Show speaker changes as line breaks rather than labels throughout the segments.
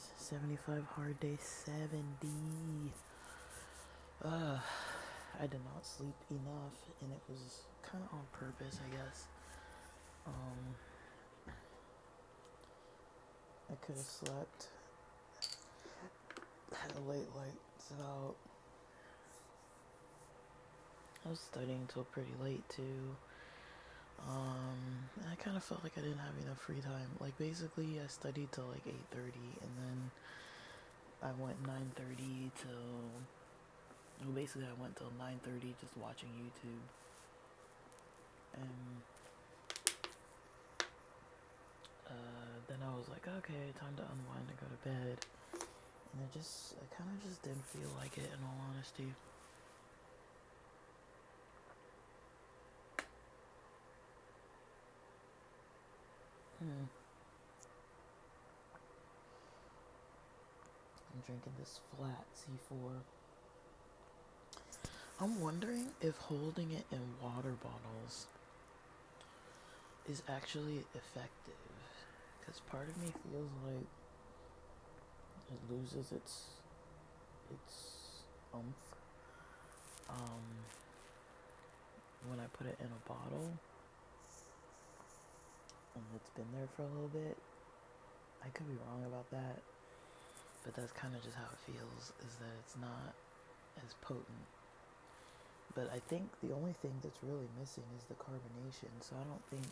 guys. 75 hard day 70. I did not sleep enough, and it was kind of on purpose, I guess. I could have slept, had a late lights out. I was studying until pretty late too. I kind of felt like I didn't have enough free time. Like basically, I studied till like 8:30, and then I went 9:30 till. Well, basically, I went till 9:30 just watching YouTube, and then I was like, okay, time to unwind and go to bed. And I kind of just didn't feel like it, in all honesty. I'm drinking this flat C4. I'm wondering if holding it in water bottles is actually effective. Because part of me feels like it loses its oomph when I put it in a bottle and it's been there for a little bit. I could be wrong about that, but that's kind of just how it feels, is that it's not as potent. But I think the only thing that's really missing is the carbonation, so I don't think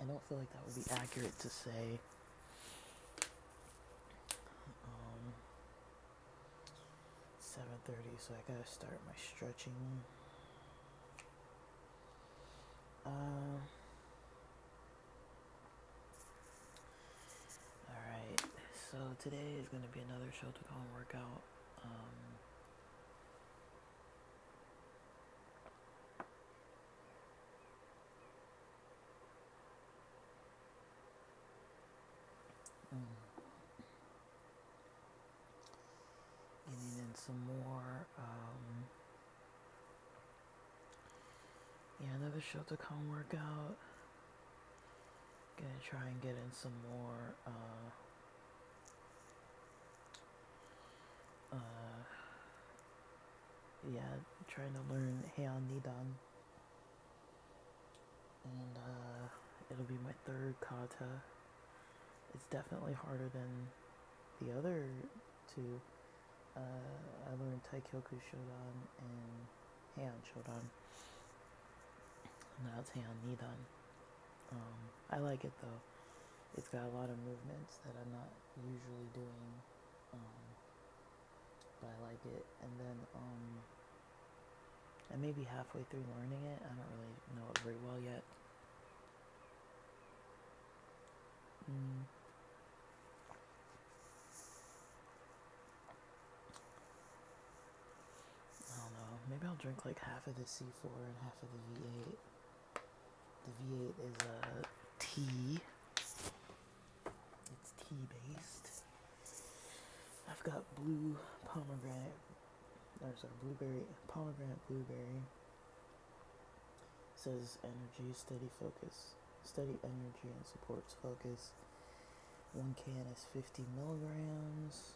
I don't feel like that would be accurate to say. 7:30, so I gotta start my stretching. Alright, so today is gonna be another Shotokan workout. Getting in some more, another Shotokan workout. Gonna try and get in some more, trying to learn Heian Nidan. And, it'll be my third kata. It's definitely harder than the other two. I learned Taikyoku Shodan and Heian Shodan. Now it's Heian Nidan. I like it though. It's got a lot of movements that I'm not usually doing, but I like it. And then I may be halfway through learning it. I don't really know it very well yet. I don't know. Maybe I'll drink like half of the C4 and half of the V8. The V8 is tea. It's tea based. I've got pomegranate blueberry. It says energy, steady focus, steady energy and supports focus. 1 can is 50 milligrams.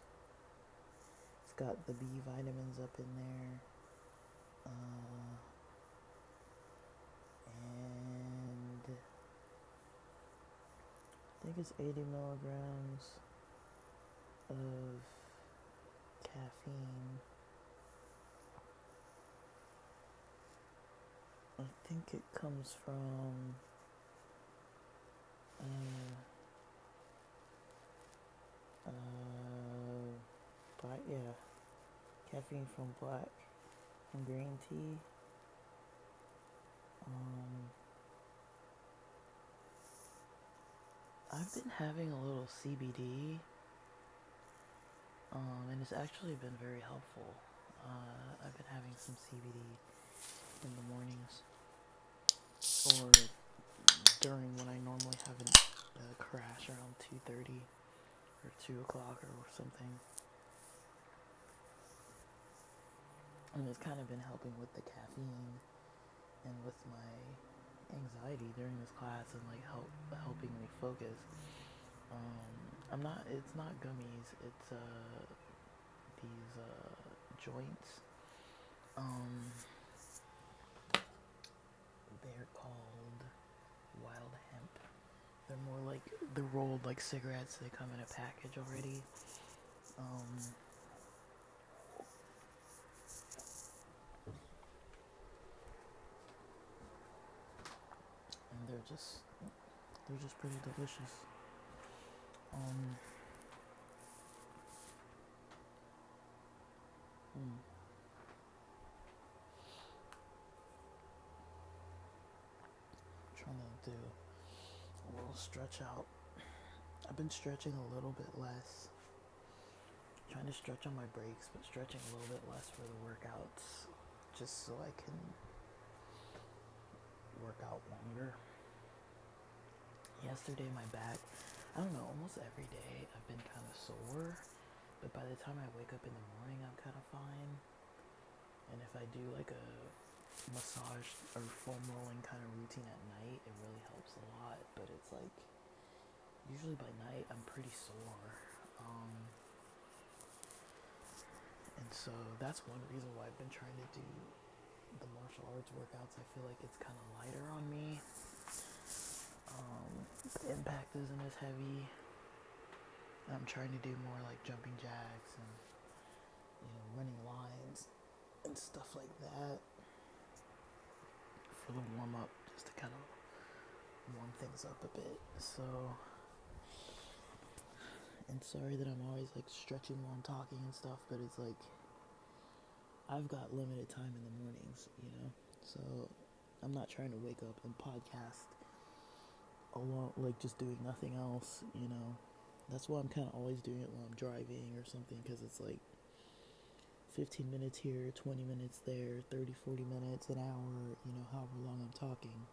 It's got the B vitamins up in there. And I think it's 80 milligrams of caffeine. I think it comes from caffeine from black and green tea. I've been having a little CBD, and it's actually been very helpful. I've been having some CBD in the mornings, or during when I normally have a crash around 2:30 or 2 o'clock or something. And it's kind of been helping with the caffeine and with my anxiety during this class and like helping me focus. I'm not. It's not gummies. It's these joints. Um, they're called Wild Hemp. They're more like they're rolled like cigarettes. They come in a package already. Um, and they're just pretty delicious. Um, mm, trying to do a little stretch out. I've been stretching a little bit less. Trying to stretch on my breaks, but stretching a little bit less for the workouts, just so I can work out longer. Yesterday, my back, I don't know, almost every day I've been kind of sore, but by the time I wake up in the morning, I'm kind of fine. And if I do like a massage or foam rolling kind of routine at night, it really helps a lot. But it's like, usually by night, I'm pretty sore. And so that's one reason why I've been trying to do the martial arts workouts. I feel like it's kind of lighter on me. The impact isn't as heavy. I'm trying to do more like jumping jacks and running lines and stuff like that for the warm up, just to kind of warm things up a bit. So, and sorry that I'm always like stretching while I'm talking and stuff, but it's like I've got limited time in the mornings. So I'm not trying to wake up and podcast alone, like just doing nothing else. That's why I'm kind of always doing it while I'm driving or something, because it's like 15 minutes here, 20 minutes there, 30, 40 minutes, an hour, however long I'm talking.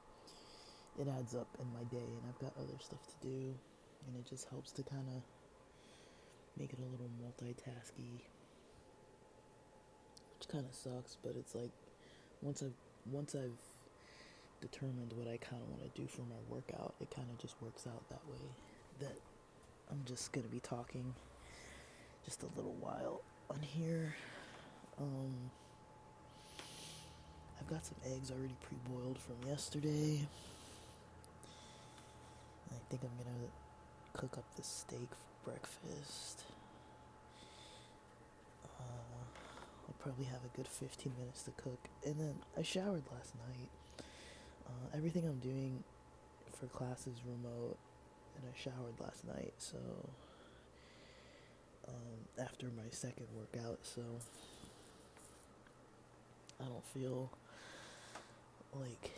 It adds up in my day, and I've got other stuff to do, and it just helps to kind of make it a little multitasky, which kind of sucks, but it's like once I've determined what I kind of want to do for my workout, it kind of just works out that way, that I'm just going to be talking just a little while on here. I've got some eggs already pre-boiled from yesterday. I think I'm going to cook up this steak for breakfast. I'll probably have a good 15 minutes to cook. And then I showered last night. Everything I'm doing for class is remote, and I showered last night, so after my second workout, so I don't feel like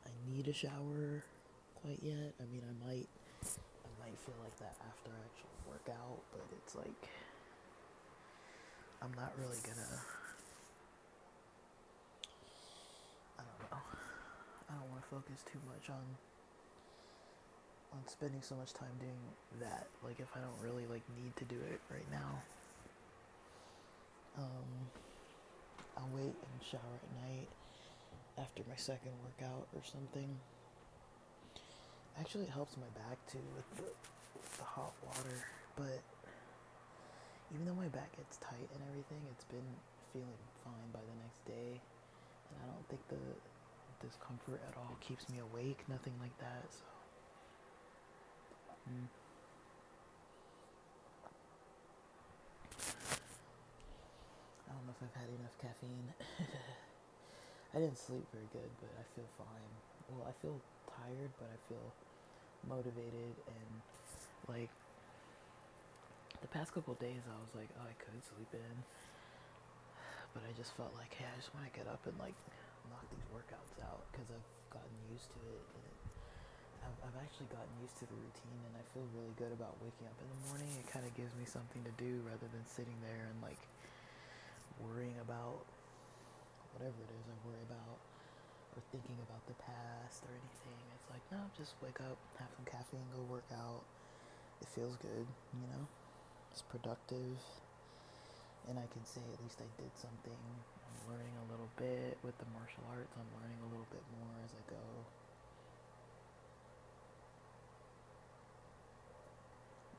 I need a shower quite yet. I mean, I might feel like that after I actually work out, but it's like I'm not really gonna, I don't know, I don't want to focus too much on spending so much time doing that, like if I don't really like need to do it right now. I'll wait and shower at night after my second workout or something. Actually, it helps my back too with the hot water, but even though my back gets tight and everything, it's been feeling fine by the next day, and I don't think the discomfort at all keeps me awake, nothing like that, so I don't know if I've had enough caffeine. I didn't sleep very good, but I feel fine. Well, I feel tired, but I feel motivated, and like the past couple of days I was like, oh, I could sleep in, but I just felt like, hey, I just want to get up and like knock these workouts out, because I've gotten used to it, and I've actually gotten used to the routine, and I feel really good about waking up in the morning. It kind of gives me something to do rather than sitting there and like worrying about whatever it is I worry about, or thinking about the past or anything. It's like, no, just wake up, have some caffeine, go work out. It feels good. It's productive. and I can say at least I did something. I'm learning a little bit with the martial arts. I'm learning a little bit more as I go.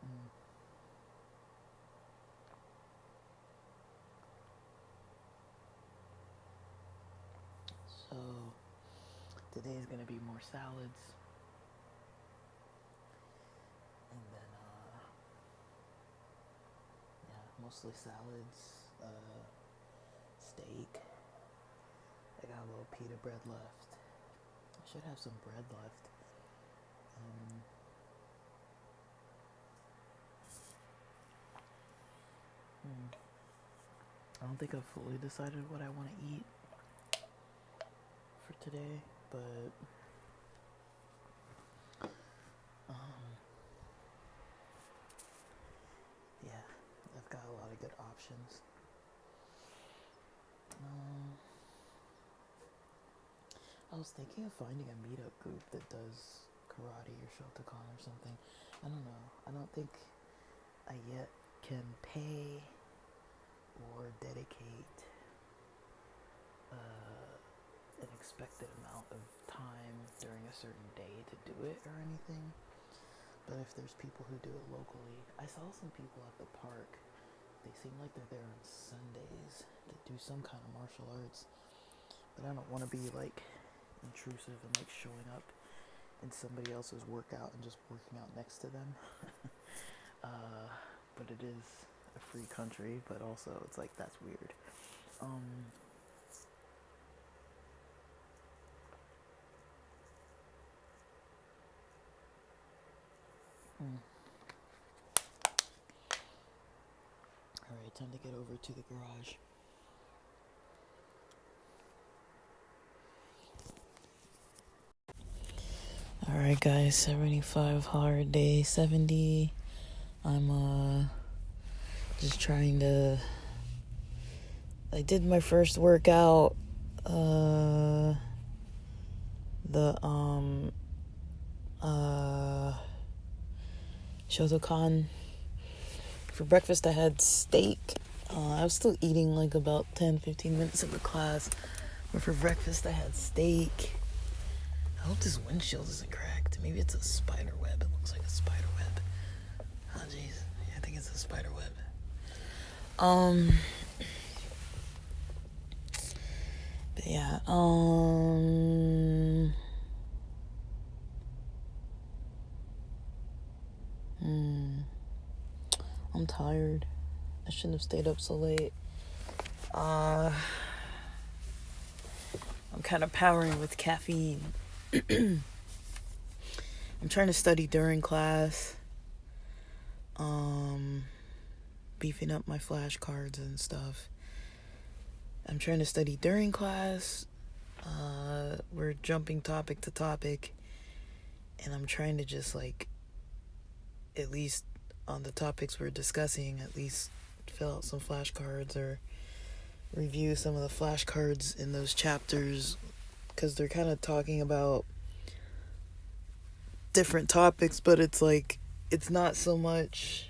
Mm. So today's gonna be more salads, and then yeah, mostly salads, steak. I got a little pita bread left. I should have some bread left. I don't think I've fully decided what I want to eat for today, but yeah, I've got a lot of good options. I was thinking of finding a meetup group that does karate or Shotokan or something. I don't know. I don't think I yet can pay or dedicate an expected amount of time during a certain day to do it or anything. But if there's people who do it locally, I saw some people at the park. They seem like they're there on Sundays to do some kind of martial arts. But I don't want to be like intrusive and like showing up in somebody else's workout and just working out next to them. But it is a free country, but also it's like that's weird. Alright, time to get over to the garage. Alright guys, 75 hard day 70. I'm just trying to, I did my first workout, the Shotokan. For breakfast I had steak. I was still eating like about 10-15 minutes of the class, but for breakfast I had steak. I hope this windshield isn't cracked. Maybe it's a spider web. It looks like a spider web. Oh jeez, yeah, I think it's a spider web. But yeah, I'm tired. I shouldn't have stayed up so late. I'm kind of powering with caffeine. I'm trying to study during class. Beefing up my flashcards and stuff. I'm trying to study during class. We're jumping topic to topic. And I'm trying to just like, at least on the topics we're discussing, at least fill out some flashcards or review some of the flashcards in those chapters, because they're kind of talking about different topics, but it's like, it's not so much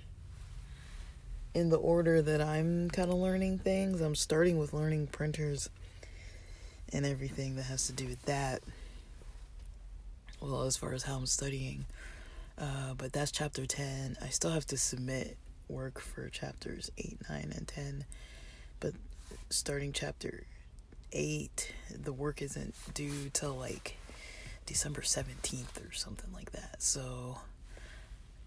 in the order that I'm kind of learning things. I'm starting with learning printers and everything that has to do with that. Well, as far as how I'm studying. But that's chapter 10. I still have to submit work for chapters 8, 9, and 10. But starting chapter 8, the work isn't due till like December 17th or something like that. So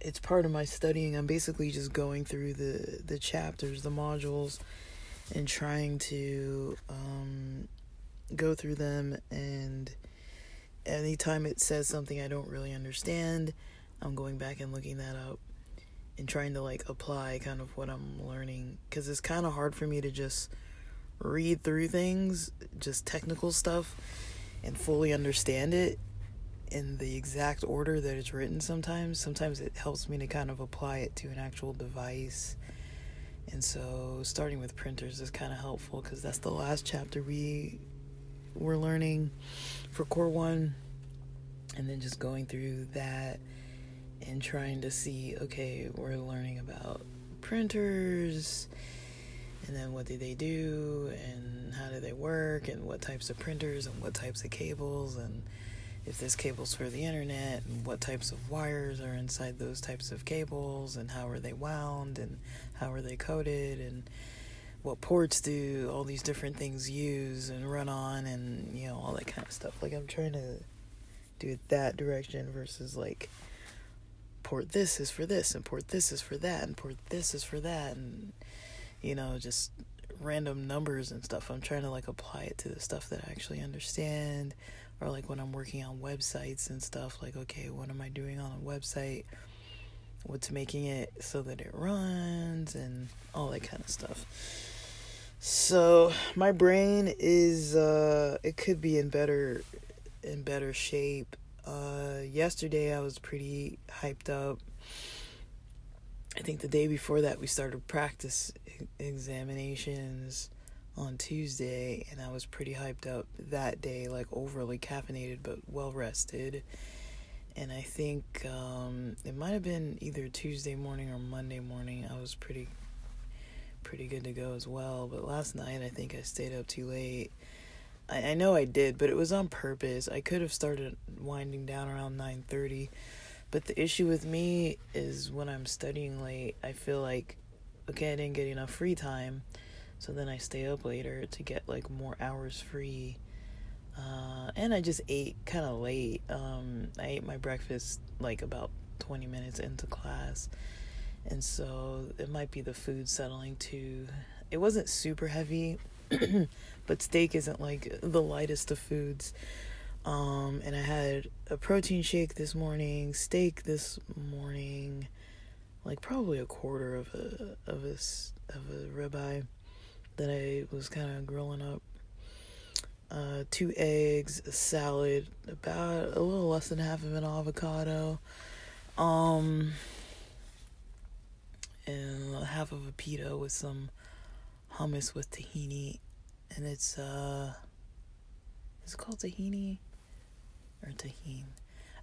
it's part of my studying. I'm basically just going through the chapters, the modules, and trying to go through them. And anytime it says something I don't really understand, I'm going back and looking that up and trying to like apply kind of what I'm learning, because it's kind of hard for me to just read through things, just technical stuff, and fully understand it in the exact order that it's written. Sometimes it helps me to kind of apply it to an actual device. And so starting with printers is kind of helpful, because that's the last chapter we were learning for Core 1, and then just going through that and trying to see, okay, we're learning about printers, and then what do they do, and how do they work, and what types of printers, and what types of cables, and if this cable's for the internet, and what types of wires are inside those types of cables, and how are they wound, and how are they coded, and what ports do all these different things use and run on, and, you know, all that kind of stuff. Like, I'm trying to do it that direction versus, like, port this is for this, and port this is for that, and port this is for that, and, you know, just random numbers and stuff. I'm trying to, like, apply it to the stuff that I actually understand, or, like, when I'm working on websites and stuff, like, okay, what am I doing on a website? What's making it so that it runs, and all that kind of stuff. So my brain is it could be in better shape. Yesterday I was pretty hyped up. I think the day before that we started practice examinations on Tuesday, and I was pretty hyped up that day, like overly caffeinated but well rested. And I think it might have been either Tuesday morning or Monday morning. I was pretty good to go as well. But last night, I think I stayed up too late. I know I did, but it was on purpose. I could have started winding down around 9:30. But the issue with me is when I'm studying late, I feel like, okay, I didn't get enough free time. So then I stay up later to get, like, more hours free. And I just ate kind of late. I ate my breakfast like about 20 minutes into class. And so it might be the food settling too. It wasn't super heavy, but steak isn't like the lightest of foods. And I had a protein shake this morning, steak this morning, like probably a quarter of a ribeye that I was kind of grilling up. 2 eggs, a salad, about a little less than half of an avocado, and half of a pita with some hummus with tahini. And it's called tahini or tahine?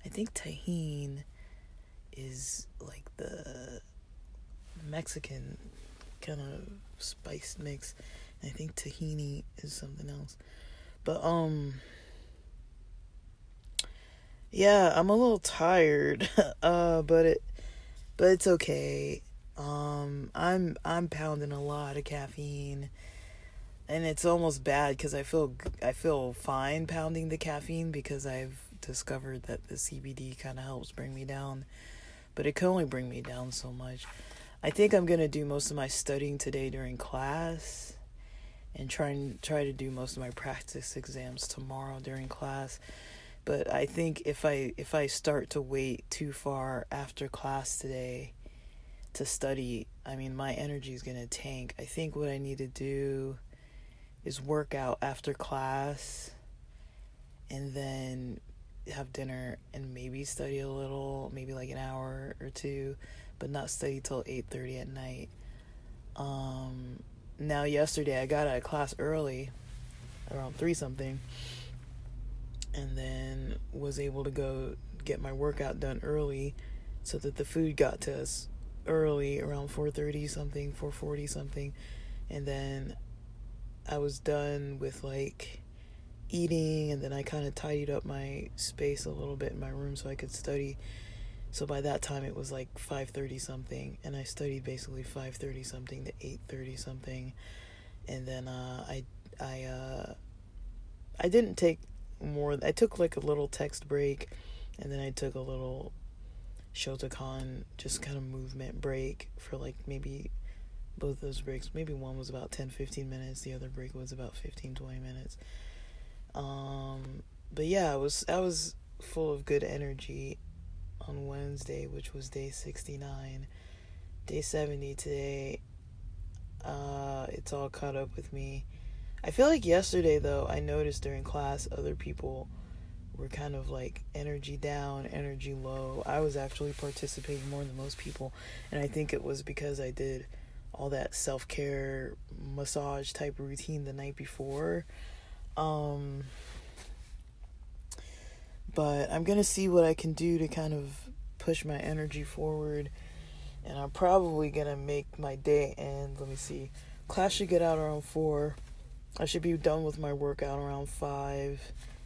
I think tahine is like the Mexican kind of spice mix. And I think tahini is something else. But yeah, I'm a little tired. But it's okay. I'm pounding a lot of caffeine, and it's almost bad because I feel fine pounding the caffeine because I've discovered that the CBD kind of helps bring me down, but it can only bring me down so much. I think I'm gonna do most of my studying today during class, and try to do most of my practice exams tomorrow during class. But I think if I start to wait too far after class today to study, I mean, my energy is going to tank. I think what I need to do is work out after class and then have dinner and maybe study a little, maybe like an hour or two, but not study till 8:30 at night. Now yesterday I got out of class early, around 3 something, and then was able to go get my workout done early so that the food got to us early, around 4:30 something, 4:40 something, and then I was done with like eating, and then I kind of tidied up my space a little bit in my room so I could study. So by that time it was like 5:30 something, and I studied basically 5:30 something to 8:30 something, and then I didn't take more. I took like a little text break, and then I took a little Shotokan just kind of movement break for like maybe both those breaks. Maybe one was about 10-15 minutes, the other break was about 15-20 minutes. But yeah, I was full of good energy on Wednesday, which was day 69. Day 70 today. It's all caught up with me. I feel like yesterday, though, I noticed during class other people were kind of like energy down, energy low. I was actually participating more than most people, and I think it was because I did all that self-care massage type routine the night before. But I'm gonna see what I can do to kind of push my energy forward, and I'm probably gonna make my day end, let me see, Class should get out around 4. I should be done with my workout around 5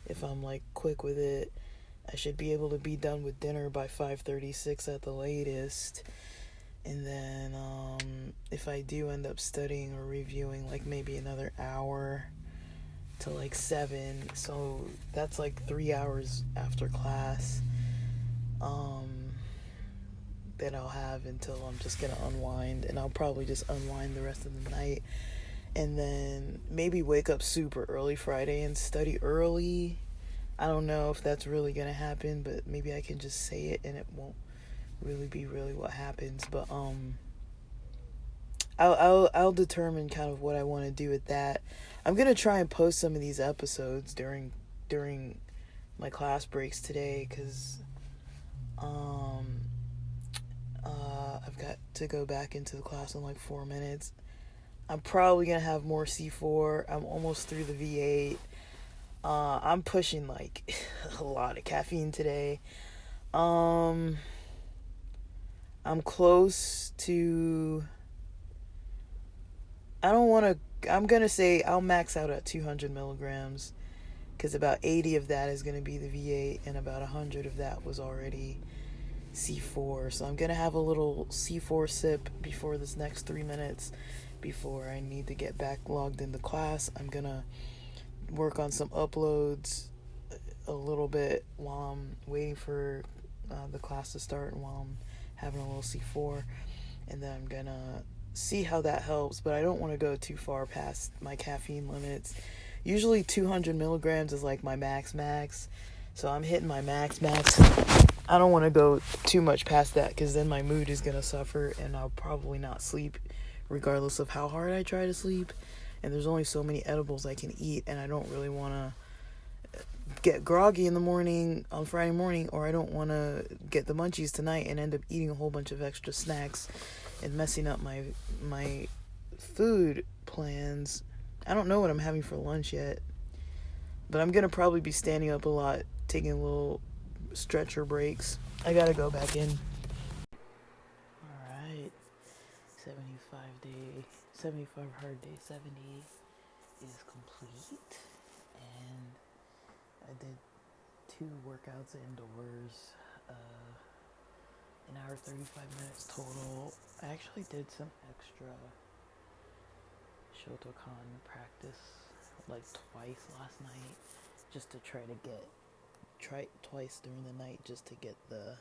if I'm like quick with it. I should be able to be done with dinner by 5:36 at the latest. And then if I do end up studying or reviewing, like maybe another hour to like 7. So that's like 3 hours after class that I'll have until I'm just gonna unwind, and I'll probably just unwind the rest of the night, and then maybe wake up super early Friday and study early. I don't know if that's really gonna happen, but maybe I can just say it and it won't really be really what happens. But I'll determine kind of what I want to do with that. I'm gonna try and post some of these episodes during my class breaks today, because I've got to go back into the class in like 4 minutes. I'm probably gonna have more C4. I'm almost through the V8. I'm pushing like a lot of caffeine today. I'm close to. I'm gonna say I'll max out at 200 milligrams, because about 80 of that is gonna be the V8, and about 100 of that was already C4. So I'm gonna have a little C4 sip before this next 3 minutes before I need to get back logged into class. I'm gonna work on some uploads a little bit while I'm waiting for the class to start, and while I'm having a little C4, and then I'm gonna see how that helps. But I don't want to go too far past my caffeine limits. Usually 200 milligrams is like my max, so I'm hitting my max. I don't want to go too much past that, because then my mood is gonna suffer and I'll probably not sleep regardless of how hard I try to sleep. And there's only so many edibles I can eat, and I don't really want to get groggy in the morning on Friday morning, or I don't want to get the munchies tonight and end up eating a whole bunch of extra snacks and messing up my food plans. I don't know what I'm having for lunch yet, but I'm gonna probably be standing up a lot, taking little stretcher breaks. I gotta go back in. Alright, 75 hard day 70 is complete, and I did 2 workouts indoors, an hour 35 minutes total. I actually did some extra Shotokan practice like twice last night, just to try twice during the night, just to get the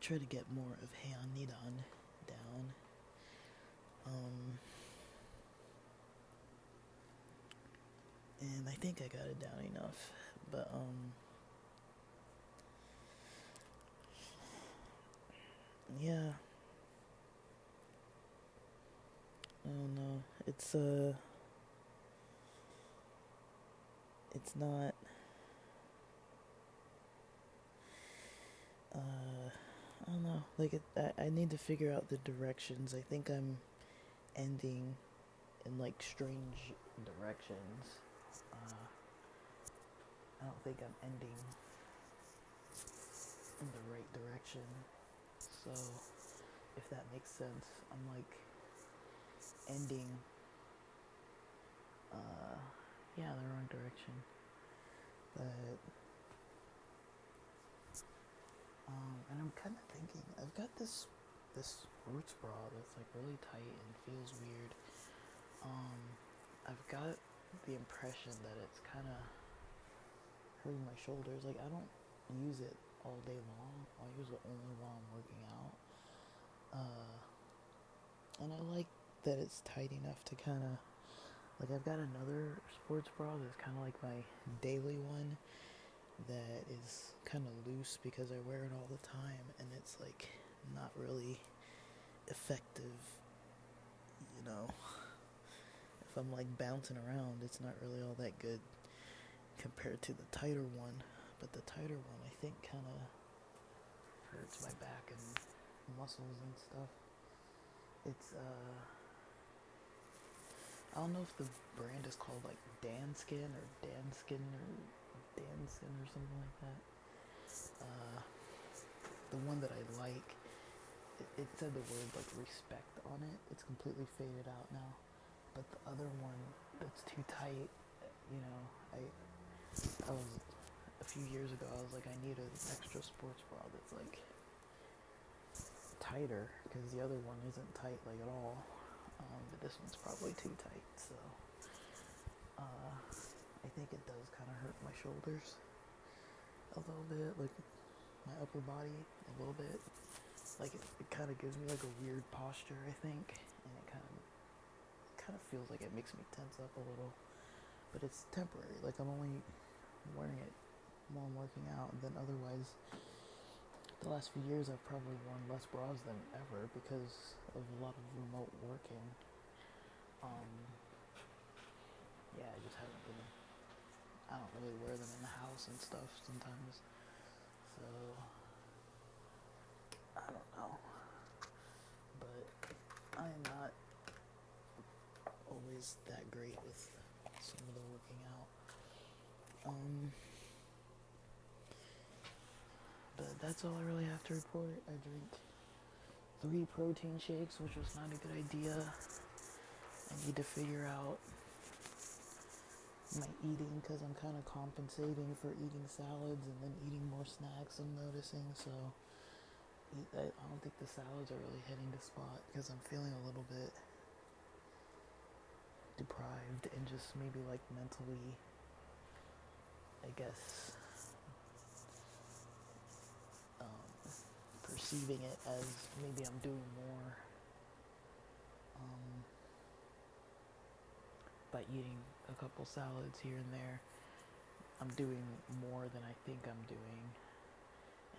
try to get more of Heian Nidan down. And I think I got it down enough, but yeah, I don't know. It's not. I don't know. Like I need to figure out the directions. I think I'm ending in like strange directions. I don't think I'm ending in the right direction. So, if that makes sense, I'm like ending, the wrong direction. But, and I'm kind of thinking, I've got this sports bra that's like really tight and feels weird. I've got the impression that it's kind of hurting my shoulders. Like, I don't use it all day long. I use it only while I'm working out. And I like that it's tight enough to kind of, like, I've got another sports bra that's kind of like my daily one that is kind of loose because I wear it all the time, and it's like not really effective, you know. If I'm like bouncing around, it's not really all that good compared to the tighter one. But the tighter one, I think, kind of hurts my back and muscles and stuff. It's I don't know if the brand is called like Danskin or Danskin or Danson or something like that. the one that I like, it said the word like respect on it. It's completely faded out now. But the other one that's too tight, you know, I was a few years ago. I was like, I need an extra sports bra that's like tighter because the other one isn't tight like at all. But this one's probably too tight, so I think it does kind of hurt my shoulders a little bit, like my upper body a little bit. Like it kind of gives me like a weird posture, I think, and it kind of feels like it makes me tense up a little. But it's temporary. Like I'm only wearing it while I'm working out, and then otherwise, the last few years I've probably worn less bras than ever because of a lot of remote working. Yeah, I just haven't been. I don't really wear them in the house and stuff sometimes. So I don't know. But I am not always that great with some of the working out. But that's all I really have to report. I drank 3 protein shakes, which was not a good idea. I need to figure out my eating because I'm kind of compensating for eating salads and then eating more snacks, I'm noticing. So I don't think the salads are really hitting the spot because I'm feeling a little bit deprived and just maybe like mentally, I guess, perceiving it as maybe I'm doing more by eating a couple salads here and there. I'm doing more than I think I'm doing,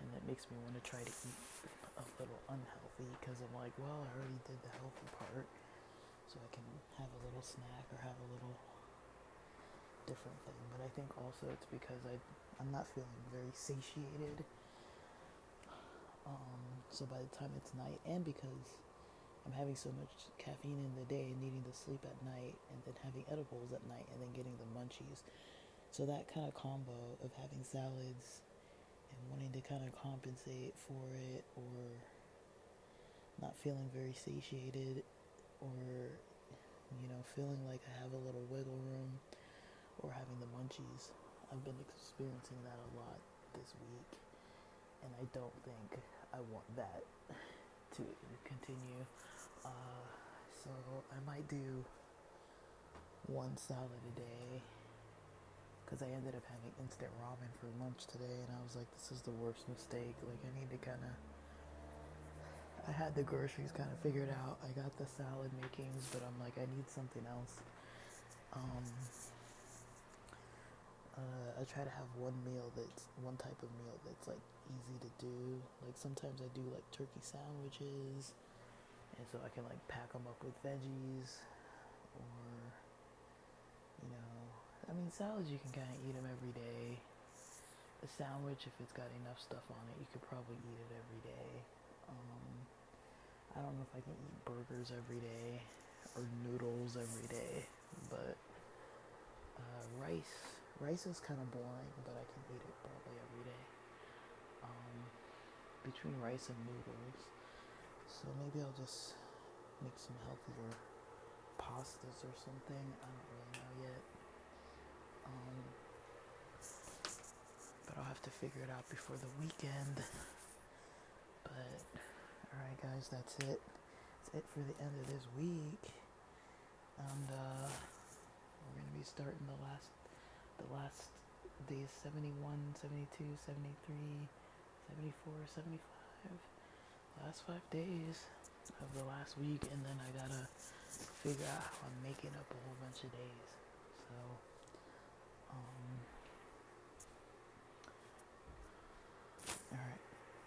and that makes me want to try to eat a little unhealthy because I'm like, well, I already did the healthy part, so I can have a little snack or have a little different thing. But I think also it's because I'm not feeling very satiated. So by the time it's night, and because I'm having so much caffeine in the day and needing to sleep at night, and then having edibles at night, and then getting the munchies. So that kind of combo of having salads and wanting to kind of compensate for it, or not feeling very satiated, or, you know, feeling like I have a little wiggle room, or having the munchies. I've been experiencing that a lot this week, and I don't think I want that to continue. So I might do 1 salad a day because I ended up having instant ramen for lunch today, and I was like, this is the worst mistake. Like, I need to I had the groceries kind of figured out. I got the salad makings, but I'm like, I need something else. I try to have one type of meal that's like easy to do. Like sometimes I do like turkey sandwiches, and so I can like pack them up with veggies, or, you know, I mean, salads you can kind of eat them every day. A sandwich, if it's got enough stuff on it, you could probably eat it every day. I don't know if I can eat burgers every day or noodles every day, but rice is kind of boring, but I can eat it probably every day. Between rice and noodles, so maybe I'll just make some healthier pastas or something. I don't really know yet. But I'll have to figure it out before the weekend. But alright guys, that's it. That's it for the end of this week. And we're gonna be starting the last days, 71, 72, 73, 74, 75. Last 5 days of the last week, and then I gotta figure out how I'm making up a whole bunch of days. So